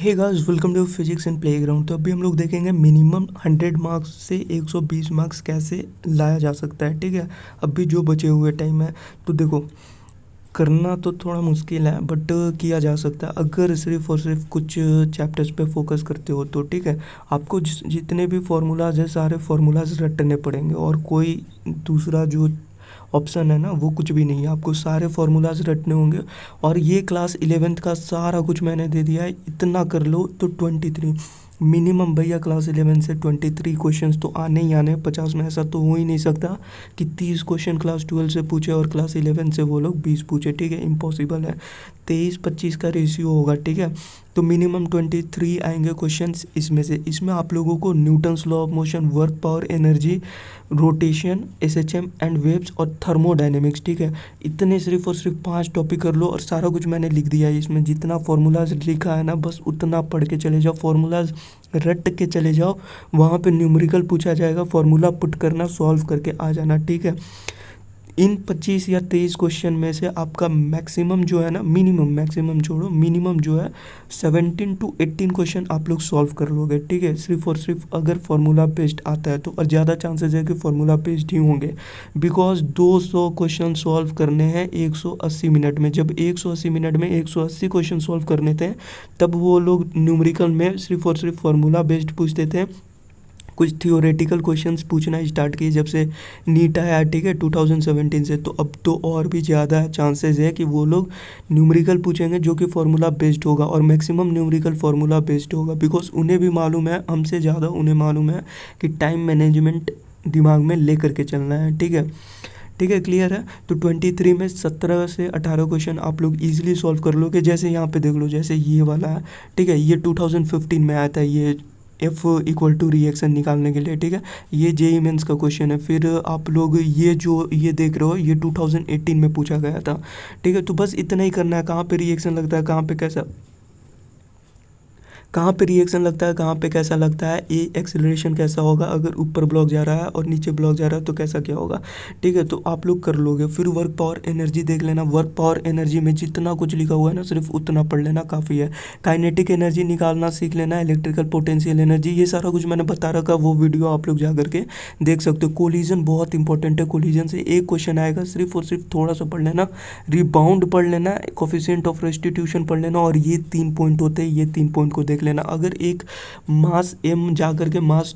Hey guys, welcome to physics and playground. तो अभी हम लोग देखेंगे मिनिमम 100 मार्क्स से 120 मार्क्स कैसे लाया जा सकता है। ठीक है, अभी जो बचे हुए टाइम है तो देखो, करना तो थोड़ा मुश्किल है बट किया जा सकता है अगर सिर्फ और सिर्फ कुछ चैप्टर्स पे फोकस करते हो तो। ठीक है, आपको जितने भी फार्मूलाज है सारे फार्मूलाज रटने पड़ेंगे और कोई दूसरा जो ऑप्शन है ना वो कुछ भी नहीं है, आपको सारे फार्मूलाज रटने होंगे। और ये क्लास 11th का सारा कुछ मैंने दे दिया है, इतना कर लो तो 23 मिनिमम भैया। क्लास 11 से 23 क्वेश्चंस तो आने ही आने, 50 में ऐसा तो हो ही नहीं सकता कि 30 क्वेश्चन क्लास 12 से पूछे और क्लास 11 से वो लोग 20 पूछे। ठीक है, इम्पॉसिबल है। 23-25 का रेशियो होगा। ठीक है, तो मिनिमम 23 आएंगे क्वेश्चंस इसमें से। इसमें आप लोगों को Newton's law of motion, work, power, energy, rotation, SHM and waves और थर्मोडायनेमिक्स। ठीक है, इतने सिर्फ और सिर्फ 5 टॉपिक कर लो और सारा कुछ मैंने लिख दिया है इसमें। जितना फार्मूलाज लिखा है ना बस उतना पढ़ के चले जाओ, फार्मूलाज रट के चले जाओ। वहाँ पे न्यूमेरिकल पूछा जाएगा, फार्मूला पुट करना, सॉल्व करके आ जाना। ठीक है, इन 25 या 23 क्वेश्चन में से आपका मैक्सिमम जो है ना, मिनिमम, मैक्सिमम छोड़ो, मिनिमम जो है 17 to 18 क्वेश्चन आप लोग सॉल्व कर लोगे। ठीक है, सिर्फ और सिर्फ अगर फार्मूला बेस्ड आता है तो। और ज़्यादा चांसेस है कि फार्मूला बेस्ड ही होंगे, बिकॉज 200 क्वेश्चन सॉल्व करने हैं 180 मिनट में। जब 180 मिनट में 180 क्वेश्चन सॉल्व करने थे तब वो लोग न्यूमेरिकल में सिर्फ और सिर्फ फार्मूला बेस्ड पूछते थे। कुछ थियोरेटिकल क्वेश्चंस पूछना स्टार्ट किए जब से नीट आया। ठीक है, 2017 से। तो अब तो और भी ज़्यादा चांसेस है कि वो लोग न्यूमेरिकल पूछेंगे जो कि फार्मूला बेस्ड होगा, और मैक्सिमम न्यूमेरिकल फार्मूला बेस्ड होगा, बिकॉज उन्हें भी मालूम है, हमसे ज़्यादा उन्हें मालूम है कि टाइम मैनेजमेंट दिमाग में ले करके चलना है। ठीक है, ठीक है, क्लियर है। तो 23 में 17 से 18 क्वेश्चन आप लोग इजीली सॉल्व कर लोगे। जैसे यहाँ पे देख लो, जैसे ये वाला है। ठीक है, ये 2015 में आया था, ये एफ इक्वल टू रिएक्शन निकालने के लिए। ठीक है, ये जेई मेंस का क्वेश्चन है। फिर आप लोग ये जो ये देख रहे हो ये 2018 में पूछा गया था। ठीक है, तो बस इतना ही करना है, कहाँ पे रिएक्शन लगता है, कहाँ पे कैसा, कहाँ पे रिएक्शन लगता है, कहाँ पे कैसा लगता है, ये एक्सेलरेशन कैसा होगा, अगर ऊपर ब्लॉक जा रहा है और नीचे ब्लॉक जा रहा है तो कैसा क्या होगा। ठीक है, तो आप लोग कर लोगे। फिर वर्क पावर एनर्जी देख लेना। वर्क पावर एनर्जी में जितना कुछ लिखा हुआ है ना सिर्फ उतना पढ़ लेना, काफ़ी है। काइनेटिक एनर्जी निकालना सीख लेना, इलेक्ट्रिकल पोटेंशियल एनर्जी, ये सारा कुछ मैंने बता रखा, वो वीडियो आप लोग जा करके देख सकते हो। कोलिजन बहुत इंपॉर्टेंट है, कोलिजन से एक क्वेश्चन आएगा, सिर्फ और सिर्फ थोड़ा सा पढ़ लेना। रिबाउंड पढ़ लेना, कोफिशिएंट ऑफ रेस्टिट्यूशन पढ़ लेना, और ये 3 पॉइंट होते हैं, ये 3 पॉइंट को देख लेना। अगर एक मास एम जा करके मास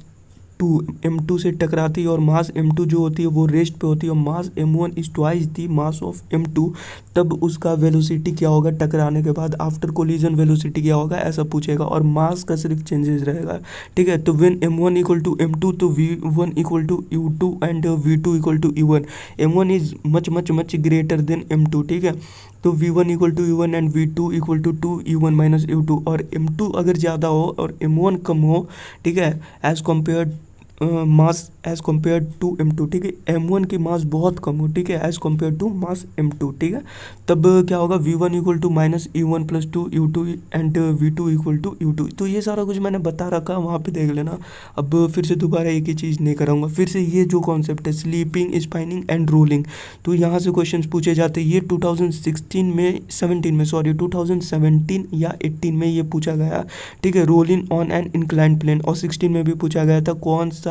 टू M2 से टकराती है और मास M2 जो होती है वो रेस्ट पे होती है और मास M1 is twice the mass of M2, तब उसका वेलोसिटी क्या होगा टकराने के बाद, आफ्टर कोलिजन वेलोसिटी क्या होगा, ऐसा पूछेगा। और मास का सिर्फ चेंजेस रहेगा। ठीक है, तो when M1 equal to M2 तो V1 equal to U2 and V2 equal to U1। M1 is much much much greater than M2। ठीक है, तो V1 equal to U1 and V2 equal to 2 U1 minus U2। और M2 अगर ज़्यादा हो और M1 कम हो, ठीक है, as compare mass as compare to M2। ठीक है, M1 की मास बहुत कम हो, ठीक है, as compare to mass M2। ठीक है, तब क्या होगा, V1 equal to minus U1 plus 2 U2 and V2 equal to U2। तो ये सारा कुछ मैंने बता रखा, वहाँ पे देख लेना। अब फिर से दोबारा एक ही चीज़ नहीं कराऊंगा। फिर से ये जो कॉन्सेप्ट है स्लीपिंग, स्पाइनिंग एंड रोलिंग, तो यहाँ से क्वेश्चन पूछे जाते हैं। ये 2016 में 17 में सॉरी 2017 या 18 में ये पूछा गया। ठीक है, rolling on an incline plane, और 16 में भी पूछा गया था कौन सा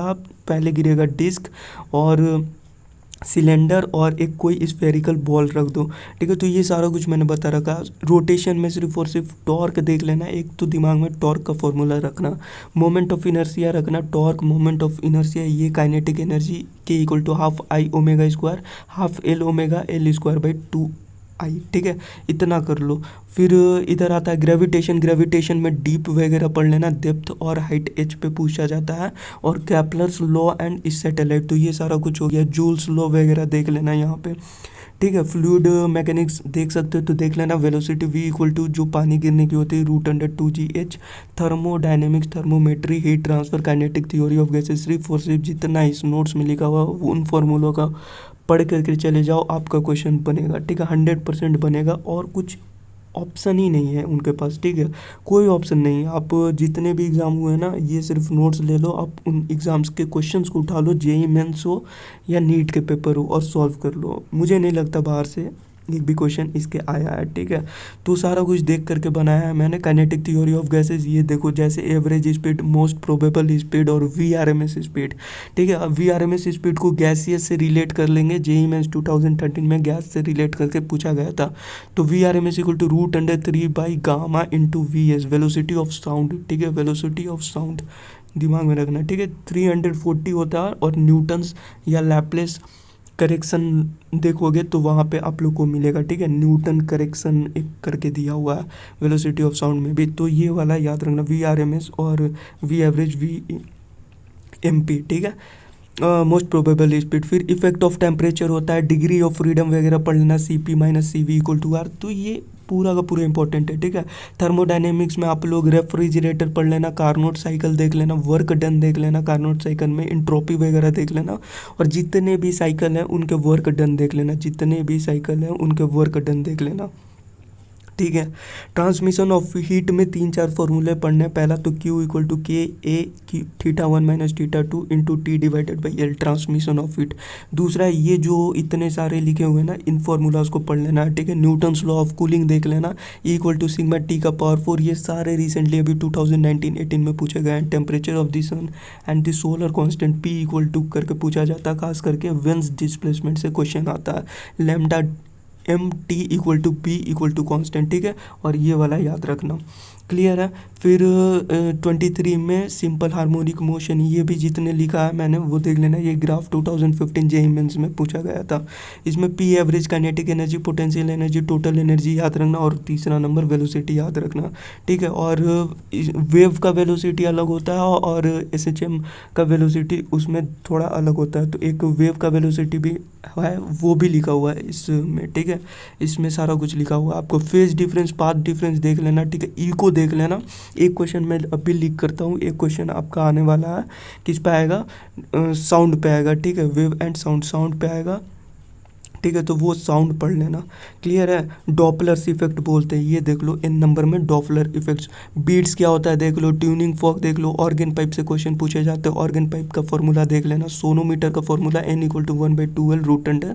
पहले गिरेगा, डिस्क और सिलेंडर और एक कोई स्फेरिकल बॉल रख दो। ठीक है, तो ये सारा कुछ मैंने बता रखा। रोटेशन में सिर्फ और सिर्फ टॉर्क देख लेना, एक तो दिमाग में टॉर्क का फॉर्मूला रखना, मोमेंट ऑफ इनर्शिया रखना, टॉर्क मोमेंट ऑफ इनर्शिया, ये काइनेटिक एनर्जी के equal to half I omega square, half L omega L square by 2 I. ठीक है, इतना कर लो। फिर इधर आता है ग्रेविटेशन। ग्रेविटेशन में डीप वगैरह पढ़ लेना, डेप्थ और हाइट एच पे पूछा जाता है, और कैप्लर्स लॉ एंड सैटेलाइट, तो ये सारा कुछ हो गया। जूल्स लॉ वगैरह देख लेना यहाँ पे। ठीक है, फ्लूइड मैकेनिक्स देख सकते हो तो देख लेना। वेलोसिटी v इक्वल टू जो पानी गिरने की होती है √2gh। Thermodynamics, thermometry, heat transfer, kinetic theory of gases, सिर्फ और सिर्फ जितना इस नोट्स में लिखा हुआ उन फॉर्मूलों का पढ़ करके चले जाओ, आपका क्वेश्चन बनेगा। ठीक है, 100% बनेगा, और कुछ ऑप्शन ही नहीं है उनके पास। ठीक है, कोई ऑप्शन नहीं है। आप जितने भी एग्ज़ाम हुए ना, ये सिर्फ नोट्स ले लो, आप उन एग्ज़ाम्स के क्वेश्चंस को उठा लो, जेई मेंस हो या नीट के पेपर हो, और सॉल्व कर लो। मुझे नहीं लगता बाहर से एक भी क्वेश्चन इसके आया है, ठीक है। तो सारा कुछ देख करके बनाया है मैंने। काइनेटिक थ्योरी ऑफ गैसेस, ये देखो जैसे average speed, most probable speed और वीआरएमएस स्पीड, ठीक है। अब वीआरएमएस स्पीड को गैसियस से रिलेट कर लेंगे, जेईई मेंस 2013 में गैस से रिलेट करके पूछा गया था। तो VRMS equal to √3 by gamma into VS, velocity of sound, ठीक है, वेलोसिटी ऑफ साउंड दिमाग में रखना, ठीक है। 340 होता है और न्यूटन्स या लैप्लेस करेक्शन देखोगे तो वहाँ पे आप लोग को मिलेगा, ठीक है। न्यूटन करेक्शन एक करके दिया हुआ है वेलोसिटी ऑफ साउंड में भी, तो ये वाला याद रखना, वी आर एम एस और V average V M P, ठीक है। Most probable speed. फिर इफेक्ट ऑफ टेम्परेचर होता है, डिग्री ऑफ फ्रीडम वगैरह पढ़ लेना, C P minus C V equal to R, तो ये पूरा का पूरा इंपॉर्टेंट है, ठीक है। थर्मोडायनेमिक्स में आप लोग रेफ्रिजरेटर पढ़ लेना, कार्नोट साइकिल देख लेना, वर्क डन देख लेना, कार्नोट साइकिल में इंट्रोपी वगैरह देख लेना, और जितने भी साइकिल हैं उनके वर्क डन देख लेना, जितने भी साइकिल हैं उनके वर्क डन देख लेना, ठीक है। ट्रांसमिशन ऑफ हीट में 3-4 फॉर्मूले पढ़ने, पहला तो Q equal to K A θ1 minus θ2 into T divided by L, transmission of heat. दूसरा ये जो इतने सारे लिखे हुए हैं ना, इन फार्मूलाज को पढ़ लेना, ठीक है। न्यूटन्स लॉ ऑफ कूलिंग देख लेना, E equal to sigma T का पावर 4, ये सारे रिसेंटली अभी 2019-18 में पूछे गए हैं। Temperature of the sun and the solar constant P equal to करके पूछा जाता है, खास करके वेन्स डिस्प्लेसमेंट से क्वेश्चन आता है। Lambda M T equal to P equal to constant, ठीक है, और ये वाला याद रखना, क्लियर है। फिर 23 में सिंपल हार्मोनिक मोशन, ये भी जितने लिखा है मैंने वो देख लेना, ये ग्राफ 2015 जेईई मेंस में पूछा गया था। इसमें P average, kinetic energy, potential energy, total energy याद रखना, और तीसरा नंबर वेलोसिटी याद रखना, ठीक है। और वेव का वेलोसिटी अलग होता है और एसएचएम का वेलोसिटी उसमें थोड़ा अलग होता है, तो एक वेव का वेलोसिटी भी है, वो भी लिखा हुआ है इसमें, ठीक है। इसमें सारा कुछ लिखा हुआ है आपको। फेज डिफरेंस, पाथ डिफरेंस देख लेना, ठीक है। ई को देख लेना, एक क्वेश्चन मैं अभी लिख करता हूँ, एक क्वेश्चन आपका आने वाला है, किस पे आएगा, साउंड पे आएगा, ठीक है। वेव एंड साउंड पे आएगा, ठीक है, तो वो साउंड पढ़ लेना, क्लियर है। डॉपलर्स इफेक्ट बोलते हैं, ये देख लो इन नंबर में, डॉपलर इफेक्ट्स। बीट्स क्या होता है देख लो, ट्यूनिंग फॉर्क देख लो, ऑर्गन पाइप से क्वेश्चन पूछे जाते हैं, ऑर्गन पाइप का फॉर्मूला देख लेना, सोनोमीटर का formula N equal to 1/2L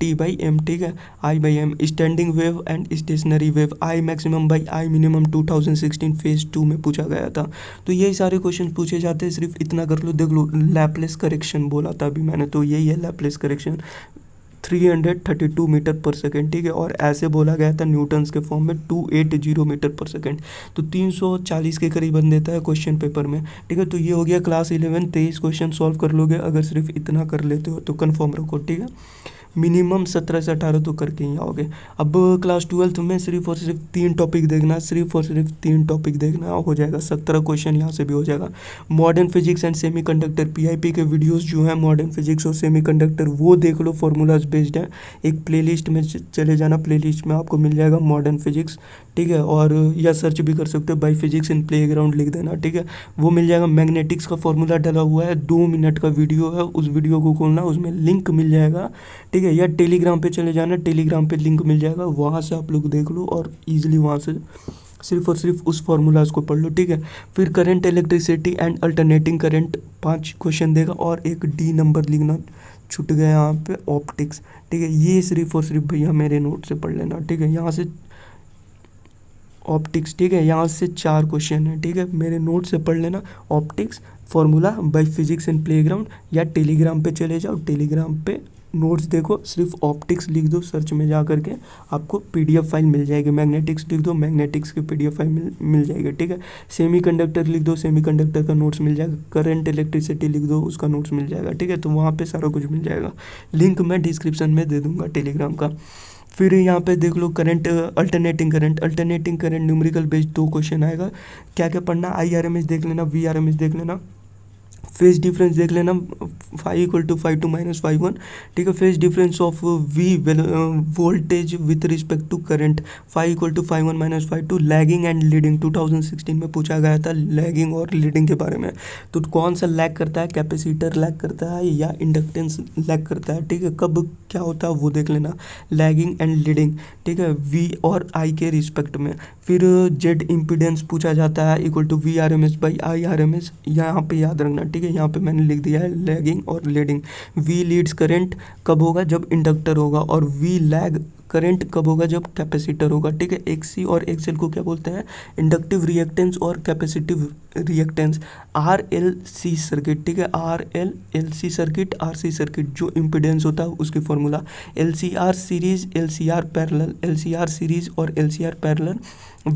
T/M, ठीक है, I/M। Standing wave and stationary wave, I maximum by I minimum 2016 phase 2 में पूछा गया था। तो यही सारे क्वेश्चन पूछे जाते हैं, सिर्फ इतना कर लो। देख लो लैप्लेस करेक्शन बोला था अभी मैंने, तो यही है लैप्लेस करेक्शन, 332 मीटर पर सेकेंड, ठीक है। और ऐसे बोला गया था न्यूटन्स के फॉर्म में 280 मीटर पर सेकेंड, तो 340 के करीबन देता है क्वेश्चन पेपर में, ठीक है। तो ये हो गया क्लास 11, 23 क्वेश्चन सॉल्व कर लोगे अगर सिर्फ इतना कर लेते हो तो, कंफर्म रखो, ठीक है। मिनिमम 17 से 18 तो करके ही आओगे। अब क्लास 12 में सिर्फ और सिर्फ 3 टॉपिक देखना, सिर्फ और सिर्फ 3 टॉपिक देखना, हो जाएगा 17 क्वेश्चन, यहाँ से भी हो जाएगा। Modern physics and semiconductor, PIP के वीडियोस जो हैं मॉडर्न फिजिक्स और सेमीकंडक्टर, वो देख लो, फॉर्मूलाज बेस्ड है। एक प्लेलिस्ट में चले जाना, प्लेलिस्ट में आपको मिल जाएगा मॉडर्न फिजिक्स, ठीक है। और या सर्च भी कर सकते हो, बाई फिजिक्स इन प्लेग्राउंड लिख देना, ठीक है, वो मिल जाएगा। मैग्नेटिक्स का फॉर्मूला डला हुआ है, 2 मिनट का वीडियो है, उस वीडियो को खोलना, उसमें लिंक मिल जाएगा, ठीक है। या टेलीग्राम पे चले जाना, टेलीग्राम पे लिंक मिल जाएगा, वहाँ से आप लोग देख लो और इजीली वहाँ से सिर्फ और सिर्फ उस फॉर्मूलाज को पढ़ लो, ठीक है। फिर current, electricity and alternating current 5 question देगा, और एक डी नंबर लिखना छूट गया यहाँ पे, ऑप्टिक्स, ठीक है। ये सिर्फ और सिर्फ भैया मेरे नोट से पढ़ लेना, ठीक है। यहाँ से ऑप्टिक्स, ठीक है, यहाँ से 4 क्वेश्चन है, ठीक है, मेरे नोट से पढ़ लेना। Optics formula by physics in playground, या टेलीग्राम पे चले जाओ, टेलीग्राम पे नोट्स देखो, सिर्फ ऑप्टिक्स लिख दो, सर्च में जा करके आपको पीडीएफ फाइल मिल जाएगी। मैग्नेटिक्स लिख दो, मैग्नेटिक्स की पीडीएफ फाइल मिल जाएगी, ठीक है। सेमीकंडक्टर लिख दो, सेमीकंडक्टर का नोट्स मिल जाएगा। करंट इलेक्ट्रिसिटी लिख दो, उसका नोट्स मिल जाएगा, ठीक है। तो वहाँ पे सारा कुछ मिल जाएगा, लिंक मैं डिस्क्रिप्शन में दे दूँगा टेलीग्राम का। फिर यहाँ पे देख लो current, alternating current numerical based 2 question आएगा। क्या क्या पढ़ना, IRMS देख लेना, VRMS देख लेना, फेज डिफरेंस देख लेना, 5 इक्वल टू 5 टू माइनस 5 1, ठीक है। Phase difference of V voltage with respect to current, 5 equal to 5 1 minus 5 2। Lagging and leading 2016 में पूछा गया था, लैगिंग और लीडिंग के बारे में। तो कौन सा लैग करता है, कैपेसिटर लैग करता है या इंडक्टेंस लैग करता है, ठीक है। कब क्या होता है वो देख लेना, लैगिंग एंड लीडिंग, ठीक है, V और I के रिस्पेक्ट में। फिर जेड इम्पीडेंस पूछा जाता है, equal to VRMS by IRMS, यहाँ पे याद रखना, ठीक है। है, यहाँ पे मैंने लिख दिया है लैगिंग और लीडिंग। वी लीड्स करंट कब होगा, जब इंडक्टर होगा, और वी लैग करंट कब होगा, जब कैपेसिटर होगा। ठीक है, एक्सी और एक्सएल को क्या बोलते हैं, इंडक्टिव रिएक्टेंस और capacitive reactance. R L C circuit, ठीक है, R L L C circuit, R C circuit जो इम्पिडेंस होता है उसकी formula. L C R series, L C R parallel, L C R series और L C R parallel.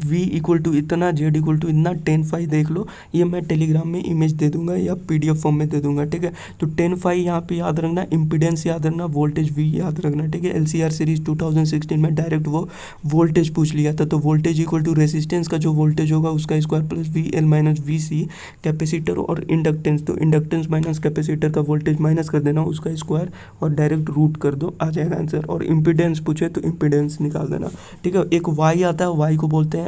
V equal to इतना, Z equal to इतना, 10 phi देख लो, ये मैं टेलीग्राम में इमेज दे दूंगा या PDF फॉर्म में दे दूंगा। ठीक है, तो 10 फाई यहाँ पे याद रखना, इम्पीडेंस याद रखना, वोल्टेज V याद रखना। ठीक है, LCR सीरीज 2016 में डायरेक्ट वो वोल्टेज पूछ लिया था, तो वोल्टेज इक्वल टू रेसिस्टेंस का जो वोल्टेज होगा उसका square plus VL minus VC, capacitor और इंडक्टेंस, तो इंडक्टेंस माइनस कैपेसिटर का वोल्टेज माइनस कर देना उसका स्क्वायर और डायरेक्ट रूट कर दो, आ जाएगा आंसर। और इम्पीडेंस पूछे तो इम्पीडेंस निकाल देना। ठीक है, एक Y आता है, Y को बोलते हैं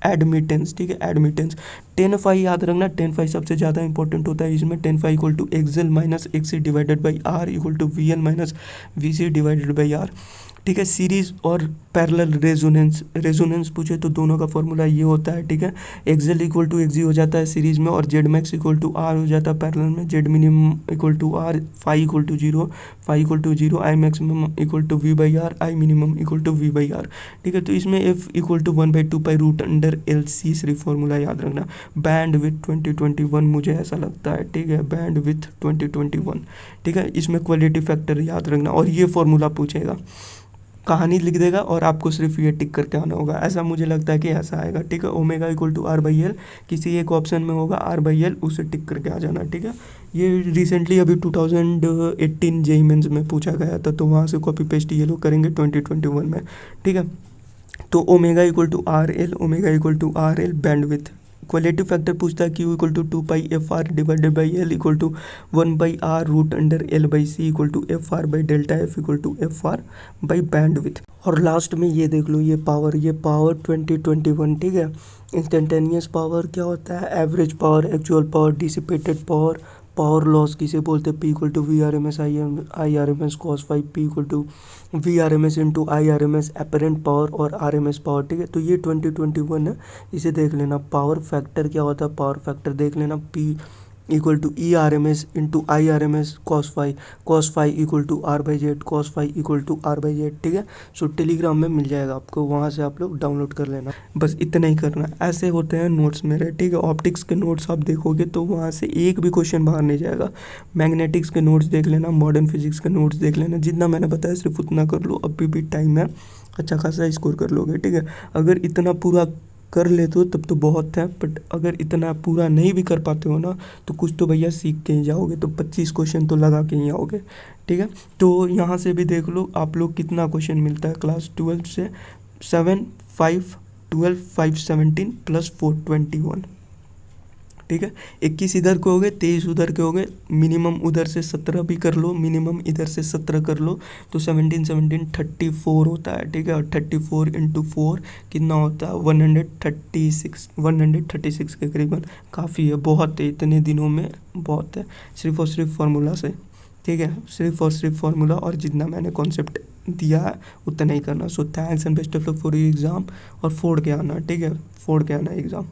एडमिटेंस। ठीक है, एडमिटेंस। 10 फाई याद रखना, 10 फाई सबसे ज़्यादा इंपॉर्टेंट होता है इसमें। 10 phi equal to XL minus XC divided by R equal to VL minus VC divided by R. ठीक है, सीरीज और पैरेलल रेजोनेंस, रेजोनेंस पूछे तो दोनों का फॉर्मूला ये होता है। ठीक है, एक्सएल इक्वल टू एक्सी हो जाता है सीरीज में, और Z max equal to R हो जाता है पैरेलल में। Z minimum equal to R, phi equal to zero, phi equal to zero, I maximum equal to V by R, I minimum equal to V by R. ठीक है, तो इसमें F equal to 1/2 pi root under LC सिर्फ formula याद रखना। Band with 2021 मुझे ऐसा लगता है। ठीक है, बैंड विथ 2021। ठीक है, इसमें क्वालिटी फैक्टर याद रखना, और ये फॉर्मूला पूछेगा, कहानी लिख देगा और आपको सिर्फ ये टिक करके आना होगा, ऐसा मुझे लगता है कि ऐसा आएगा। ठीक है, ओमेगा इक्वल टू R/L, किसी एक ऑप्शन में होगा R/L, उसे टिक करके आ जाना। ठीक है, ये रिसेंटली अभी 2018 जेईई मेंस में पूछा गया था, तो वहाँ से कॉपी पेस्ट ये लोग करेंगे 2021 में। ठीक है, तो omega equal to RL, omega equal to RL bandwidth. Quality factor पूछता है Q equal to 2πfr divided by L equal to 1/r root under L/C equal to FR by delta F equal to FR by bandwidth. और last में ये देख लो, ये power 2021। ठीक है, instantaneous power क्या होता है, average power, actual power, dissipated power, power loss किसे बोलते हैं, P equal to VRMS IRMS cos phi, P equal to VRMS into IRMS apparent power और RMS पावर। ठीक है, तो ये 2021 है, इसे देख लेना। पावर फैक्टर क्या होता है, पावर फैक्टर देख लेना, P equal to ERMS into IRMS cos phi equal to R/Z, cos phi equal to R/Z। ठीक है, सो टेलीग्राम में मिल जाएगा आपको, वहाँ से आप लोग डाउनलोड कर लेना, बस इतना ही करना। ऐसे होते हैं नोट्स मेरे। ठीक है, ऑप्टिक्स के नोट्स आप देखोगे तो वहाँ से एक भी क्वेश्चन बाहर नहीं जाएगा। मैग्नेटिक्स के नोट्स देख लेना, मॉडर्न फिजिक्स के नोट्स देख लेना, जितना मैंने बताया सिर्फ उतना कर लो, अभी भी टाइम है, अच्छा खासा स्कोर कर लोगे। ठीक है, अगर इतना पूरा कर लेते हो तब तो बहुत है, बट अगर इतना पूरा नहीं भी कर पाते हो ना, तो कुछ तो भैया सीख के ही जाओगे, तो 25 क्वेश्चन तो लगा के ही आओगे। ठीक है, तो यहाँ से भी देख लो आप लोग कितना क्वेश्चन मिलता है क्लास 12 से। 7 5 12 5 17 प्लस 4 21। ठीक है, 21 इधर के हो गए, 23 उधर के हो गए, मिनिमम उधर से 17 भी कर लो, मिनिमम इधर से 17 कर लो, तो 17 34 होता है। ठीक है, और 34 इंटू 4 कितना होता है, 136 के करीबन। काफ़ी है, बहुत है, इतने दिनों में बहुत है, सिर्फ और सिर्फ फार्मूला से। ठीक है, सिर्फ और सिर्फ फार्मूला, और जितना मैंने कॉन्सेप्ट दिया है उतना ही करना। So thanks and best of luck for your exam, और फोड़ के आना। ठीक है, फोड़ के आना एग्ज़ाम।